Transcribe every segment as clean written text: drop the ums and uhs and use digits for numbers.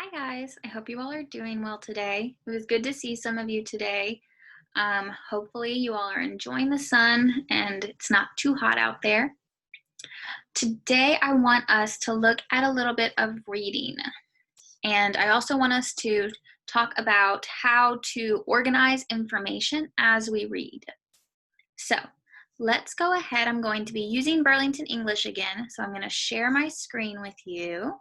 Hi guys, I hope you all are doing well today. It was good to see some of you today. Hopefully you all are enjoying the sun and it's not too hot out there. Today I want us to look at a little bit of reading, and I also want us to talk about how to organize information as we read. So let's go ahead. I'm going to be using Burlington English again, so I'm going to share my screen with you.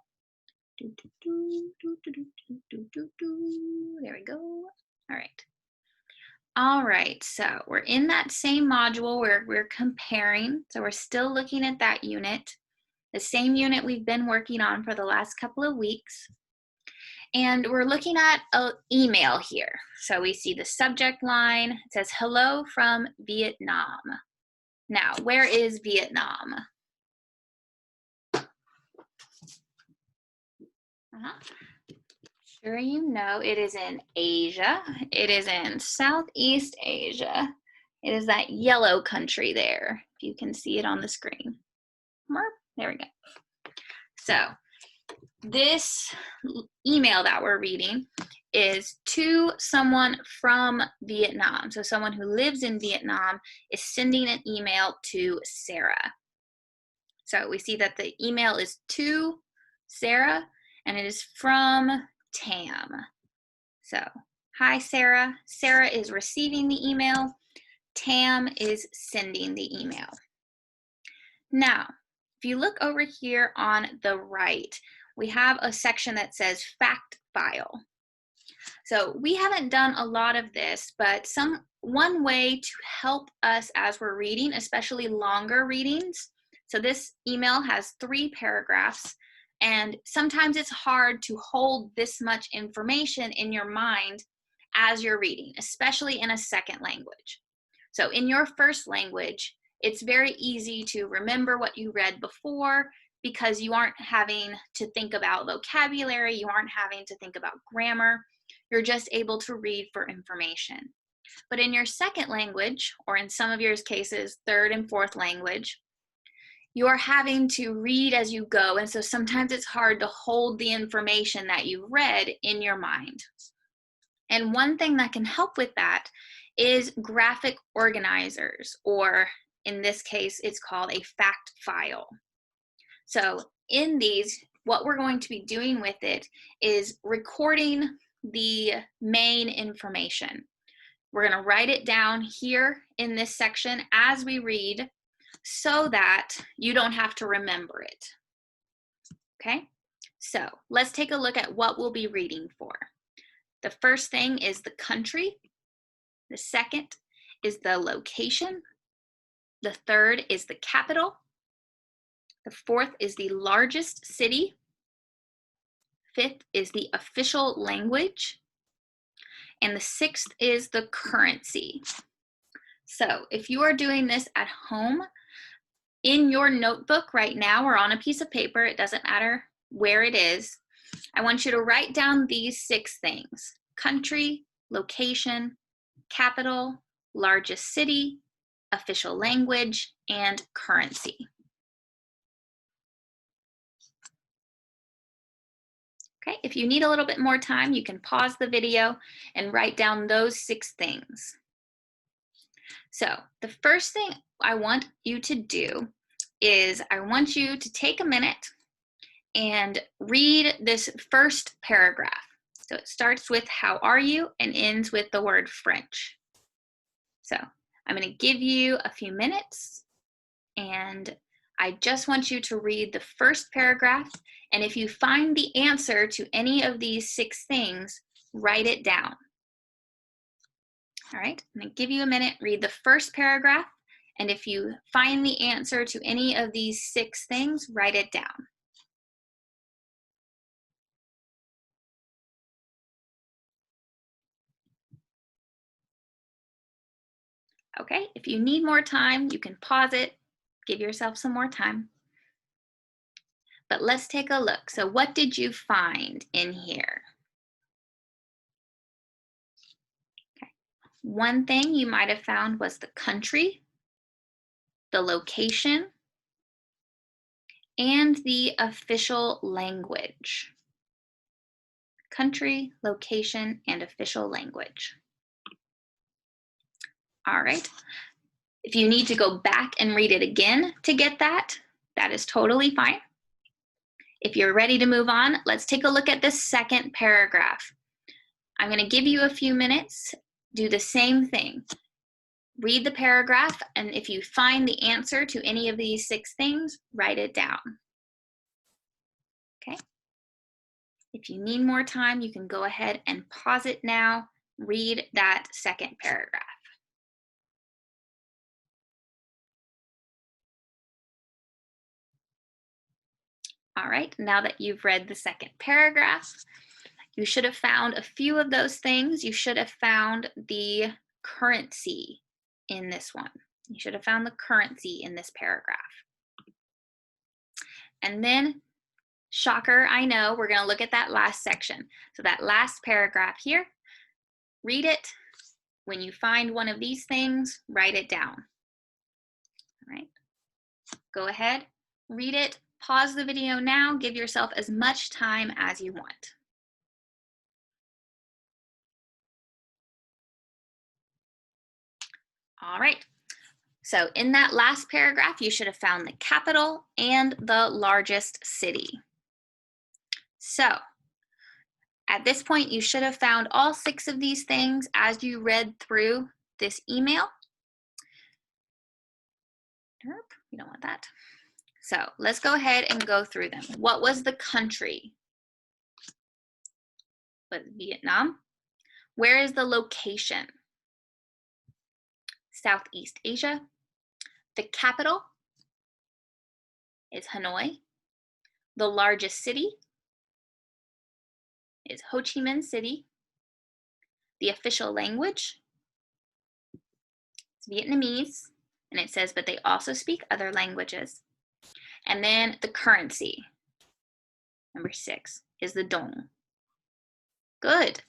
There we go. All right, so we're in that same module where we're comparing. So we're still looking at that unit, the same unit we've been working on for the last couple of weeks. And we're looking at an email here. So we see the subject line. It says, "Hello from Vietnam." Now, where is Vietnam? Sure, you know, it is in Asia. It is in Southeast Asia. It is that yellow country there, if you can see it on the screen. There we go. So this email that we're reading is to someone from Vietnam. So someone who lives in Vietnam is sending an email to Sarah. So we see that the email is to Sarah and it is from Tam. So, hi Sarah. Sarah is receiving the email. Tam is sending the email. Now, if you look over here on the right, we have a section that says fact file. So we haven't done a lot of this, but one way to help us as we're reading, especially longer readings. So this email has 3 paragraphs, and sometimes it's hard to hold this much information in your mind as you're reading, especially in a second language. So in your first language, it's very easy to remember what you read before because you aren't having to think about vocabulary, you aren't having to think about grammar, you're just able to read for information. But in your second language, or in some of your cases, third and fourth language, you're having to read as you go, and so sometimes it's hard to hold the information that you've read in your mind. And one thing that can help with that is graphic organizers, or in this case, it's called a fact file. So in these, what we're going to be doing with it is recording the main information. We're going to write it down here in this section as we read so that you don't have to remember it. Okay, so let's take a look at what we'll be reading for. The first thing is the country. The second is the location. The third is the capital. The fourth is the largest city. Fifth is the official language. And the sixth is the currency. So if you are doing this at home, in your notebook right now or on a piece of paper, it doesn't matter where it is, I want you to write down these 6 things: country, location, capital, largest city, official language, and currency. Okay, if you need a little bit more time, you can pause the video and write down those 6 things. So the first thing I want you to do is I want you to take a minute and read this first paragraph. So it starts with "How are you?" and ends with the word French. So I'm going to give you a few minutes, and I just want you to read the first paragraph, and if you find the answer to any of these 6 things, write it down. All right, I'm going to give you a minute, read the first paragraph, and if you find the answer to any of these 6 things, write it down. Okay, if you need more time, you can pause it, give yourself some more time. But let's take a look. So what did you find in here? Okay. One thing you might have found was the country, the location, and the official language. country, location, and official language. All right. If you need to go back and read it again to get that, that is totally fine. If you're ready to move on, let's take a look at the second paragraph. I'm going to give you a few minutes. Do the same thing. Read the paragraph, and if you find the answer to any of these 6 things, write it down. Okay? If you need more time, you can go ahead and pause it now. Read that second paragraph. All right, now that you've read the second paragraph, you should have found a few of those things. You should have found the currency in this one. You should have found the currency in this paragraph. And then, shocker, I know, we're going to look at that last section. So that last paragraph here, read it. When you find one of these things, write it down. All right, go ahead, read it. Pause the video now. Give yourself as much time as you want. All right. So in that last paragraph, you should have found the capital and the largest city. So at this point, you should have found all 6 of these things as you read through this email. Nope, you don't want that. So let's go ahead and go through them. What was the country? Was Vietnam? Where is the location? Southeast Asia. The capital is Hanoi. The largest city is Ho Chi Minh City. The official language is Vietnamese, and it says, but they also speak other languages. And then the currency, number 6, is the dong. Good,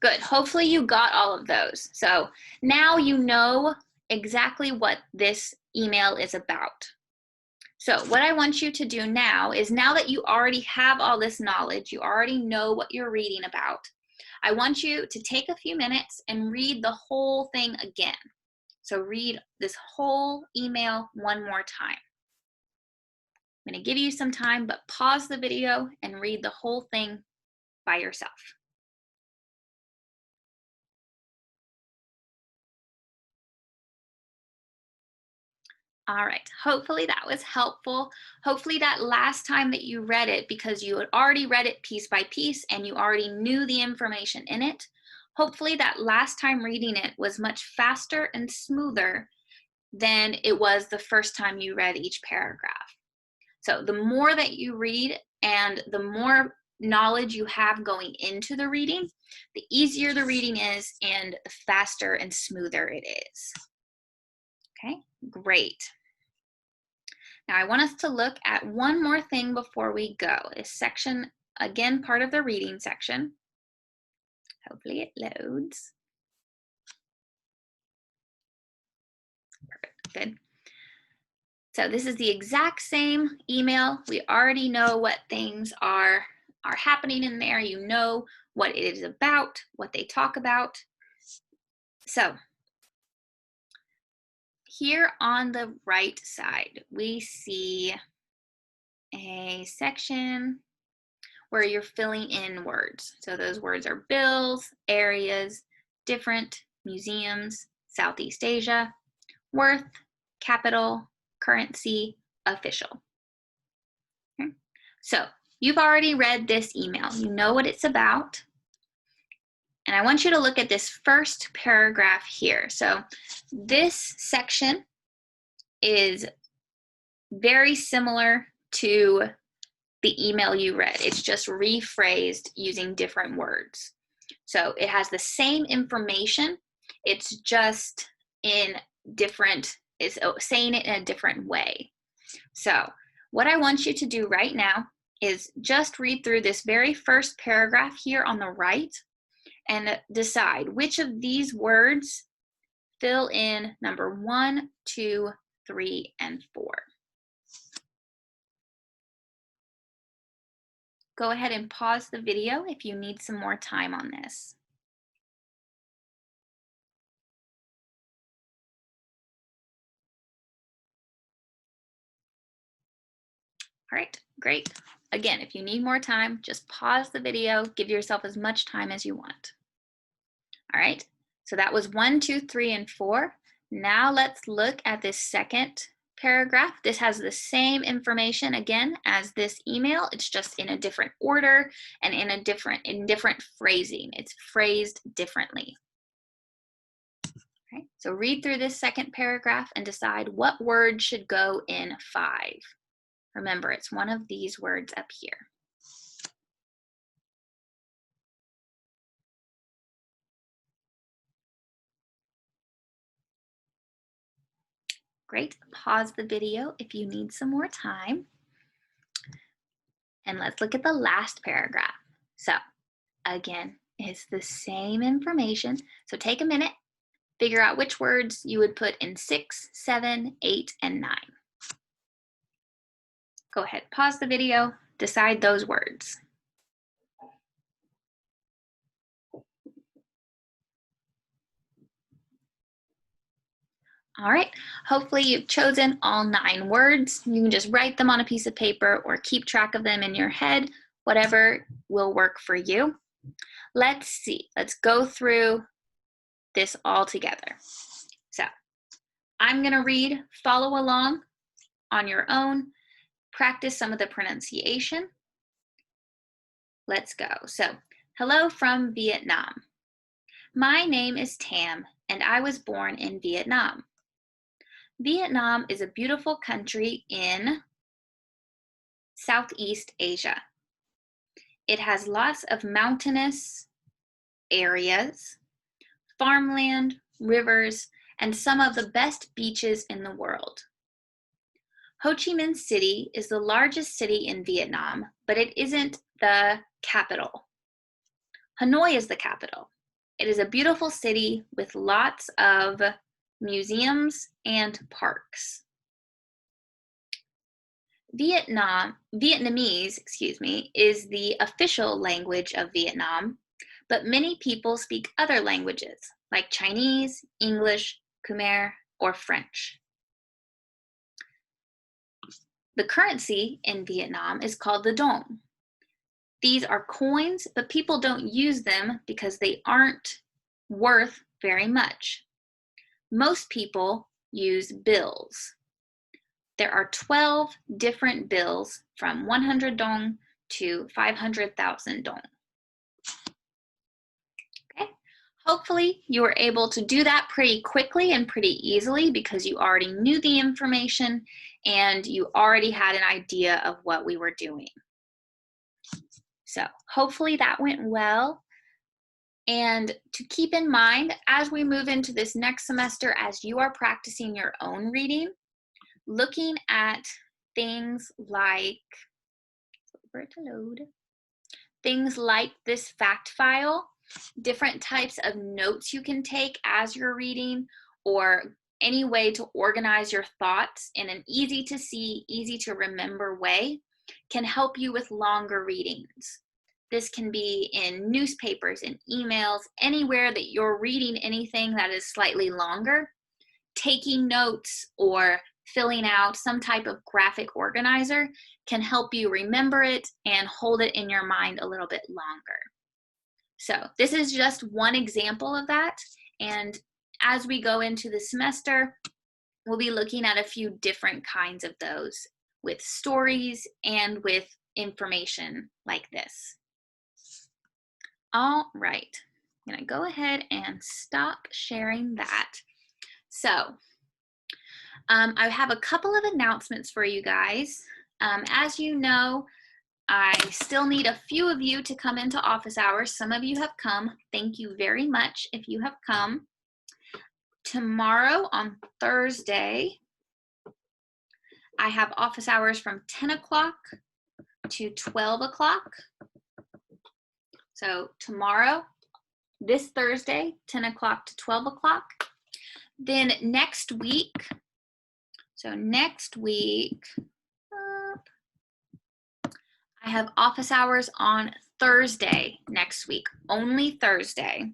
good. Hopefully you got all of those. So now you know exactly what this email is about. So what I want you to do now is, now that you already have all this knowledge, you already know what you're reading about, I want you to take a few minutes and read the whole thing again. So read this whole email one more time. I'm going to give you some time, but pause the video and read the whole thing by yourself. All right, hopefully that was helpful. Hopefully that last time that you read it, because you had already read it piece by piece and you already knew the information in it, hopefully that last time reading it was much faster and smoother than it was the first time you read each paragraph. So the more that you read and the more knowledge you have going into the reading, the easier the reading is and the faster and smoother it is. Okay, great. Now I want us to look at one more thing before we go. This section, again, part of the reading section. Hopefully it loads. Perfect, good. So this is the exact same email. We already know what things are happening in there. You know what it is about, what they talk about. So here on the right side, we see a section where you're filling in words. So those words are bills, areas, different, museums, Southeast Asia, worth, capital, currency, official. Okay. So you've already read this email. You know what it's about. And I want you to look at this first paragraph here. So this section is very similar to the email you read. It's just rephrased using different words. So it has the same information. It's just in different, it's saying it in a different way. So what I want you to do right now is just read through this very first paragraph here on the right and decide which of these words fill in number 1, 2, 3, and 4. go ahead and pause the video if you need some more time on this. All right, great. Again, if you need more time, just pause the video, give yourself as much time as you want. All right, so that was 1, 2, 3, and 4. Now let's look at this second paragraph. This has the same information again as this email. It's just in a different order and in different phrasing. It's phrased differently. Okay, so read through this second paragraph and decide what word should go in 5. Remember, it's one of these words up here. Great. Pause the video if you need some more time. And let's look at the last paragraph. So again, it's the same information. So take a minute, figure out which words you would put in 6, 7, 8, and 9. Go ahead, pause the video, decide those words. All right, hopefully you've chosen all 9 words. You can just write them on a piece of paper or keep track of them in your head, whatever will work for you. Let's see, let's go through this all together. So I'm gonna read, follow along on your own, practice some of the pronunciation. Let's go. So, hello from Vietnam. My name is Tam and I was born in Vietnam. Vietnam is a beautiful country in Southeast Asia. It has lots of mountainous areas, farmland, rivers, and some of the best beaches in the world. Ho Chi Minh City is the largest city in Vietnam, but it isn't the capital. Hanoi is the capital. It is a beautiful city with lots of museums and parks. Vietnamese, is the official language of Vietnam, but many people speak other languages like Chinese, English, Khmer, or French. The currency in Vietnam is called the dong. These are coins, but people don't use them because they aren't worth very much. Most people use bills. There are 12 different bills from 100 dong to 500,000 dong. Okay, hopefully you were able to do that pretty quickly and pretty easily because you already knew the information and you already had an idea of what we were doing. So hopefully that went well. And to keep in mind, as we move into this next semester, as you are practicing your own reading, looking at things like, things like this fact file, different types of notes you can take as you're reading, or any way to organize your thoughts in an easy to see, easy to remember way can help you with longer readings. This can be in newspapers, in emails, anywhere that you're reading anything that is slightly longer. Taking notes or filling out some type of graphic organizer can help you remember it and hold it in your mind a little bit longer. So this is just one example of that. And as we go into the semester, we'll be looking at a few different kinds of those with stories and with information like this. All right, I'm gonna go ahead and stop sharing that. So I have a couple of announcements for you guys. As you know, I still need a few of you to come into office hours. Some of you have come. Thank you very much if you have come. Tomorrow on Thursday, I have office hours from 10 o'clock to 12 o'clock. So tomorrow, this Thursday, 10 o'clock to 12 o'clock. Then next week, I have office hours on Thursday next week, only Thursday.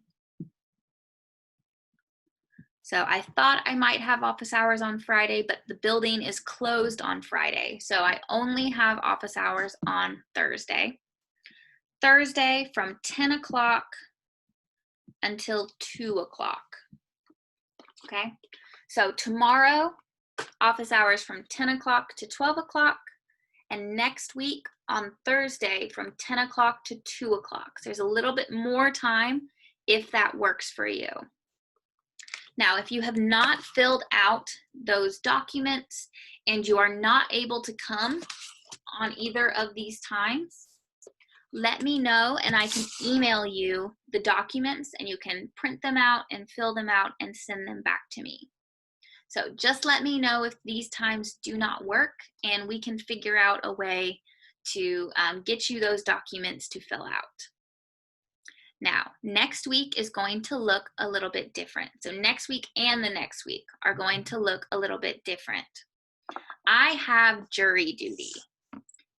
So I thought I might have office hours on Friday, but the building is closed on Friday. So I only have office hours on Thursday. Thursday from 10 o'clock until 2 o'clock. Okay, so tomorrow, office hours from 10 o'clock to 12 o'clock, and next week on Thursday from 10 o'clock to 2 o'clock. So there's a little bit more time if that works for you. Now, if you have not filled out those documents and you are not able to come on either of these times, let me know and I can email you the documents and you can print them out and fill them out and send them back to me. So just let me know if these times do not work and we can figure out a way to get you those documents to fill out. Now, next week is going to look a little bit different. So next week and the next week are going to look a little bit different. I have jury duty.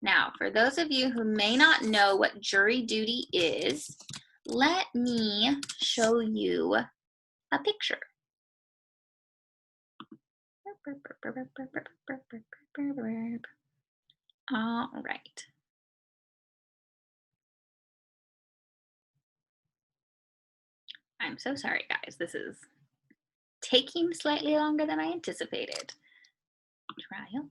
Now, for those of you who may not know what jury duty is, let me show you a picture. All right. I'm so sorry, guys. This is taking slightly longer than I anticipated. Trial.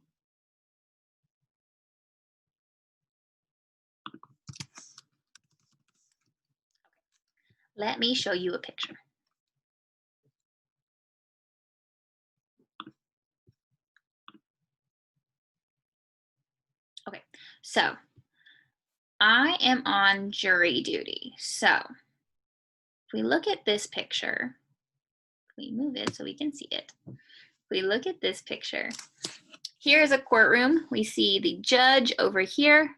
Let me show you a picture. Okay, so I am on jury duty. So if we look at this picture, we move it so we can see it. If we look at this picture, here's a courtroom. We see the judge over here.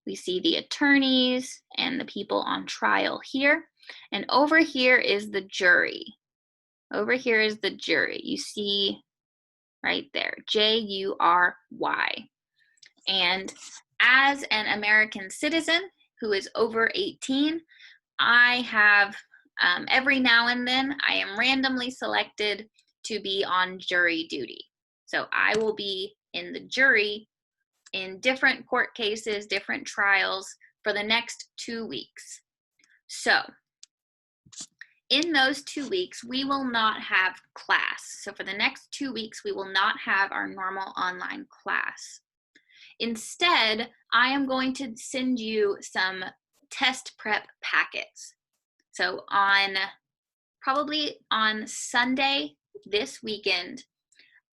We see the attorneys and the people on trial here. And over here is the jury. Over here is the jury. You see right there, J-U-R-Y. And as an American citizen who is over 18, I have every now and then I am randomly selected to be on jury duty. So I will be in the jury in different court cases, different trials for the next 2 weeks. So in those 2 weeks, we will not have class. So for the next 2 weeks, we will not have our normal online class. Instead, I am going to send you some test prep packets. So probably on Sunday this weekend,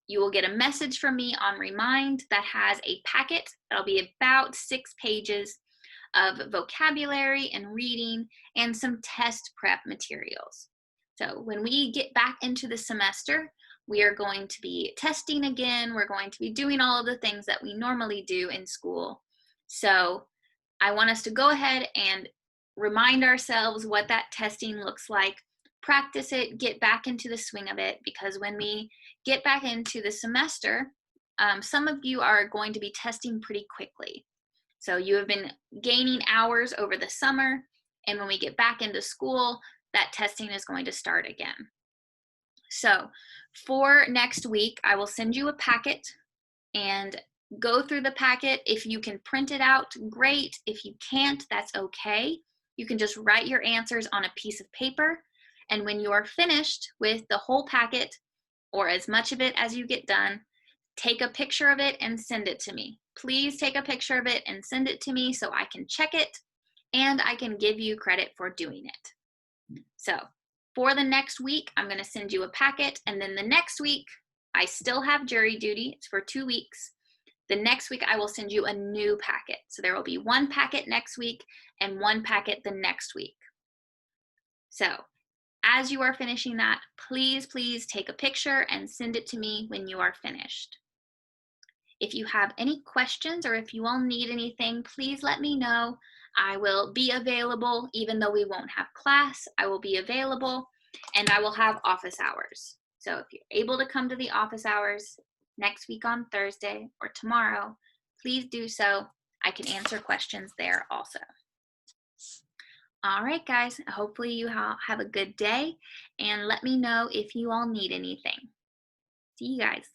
you will get a message from me on Remind that has a packet that'll be about 6 pages of vocabulary and reading and some test prep materials. So when we get back into the semester, we are going to be testing again. We're going to be doing all of the things that we normally do in school. So I want us to go ahead and remind ourselves what that testing looks like, practice it, get back into the swing of it, because when we get back into the semester, some of you are going to be testing pretty quickly. So you have been gaining hours over the summer, and when we get back into school, that testing is going to start again. So for next week, I will send you a packet and go through the packet. If you can print it out, great. If you can't, that's okay. You can just write your answers on a piece of paper, and when you are finished with the whole packet, or as much of it as you get done, take a picture of it and send it to me. Please take a picture of it and send it to me so I can check it and I can give you credit for doing it. So for the next week, I'm going to send you a packet, and then the next week, I still have jury duty. It's for 2 weeks. The next week, I will send you a new packet. So there will be 1 packet next week and 1 packet the next week. So as you are finishing that, please, please take a picture and send it to me when you are finished. If you have any questions or if you all need anything, please let me know. I will be available. Even though we won't have class, I will be available, and I will have office hours. So if you're able to come to the office hours next week on Thursday or tomorrow, please do so. I can answer questions there also. All right, guys, hopefully you have a good day, and let me know if you all need anything. See you guys.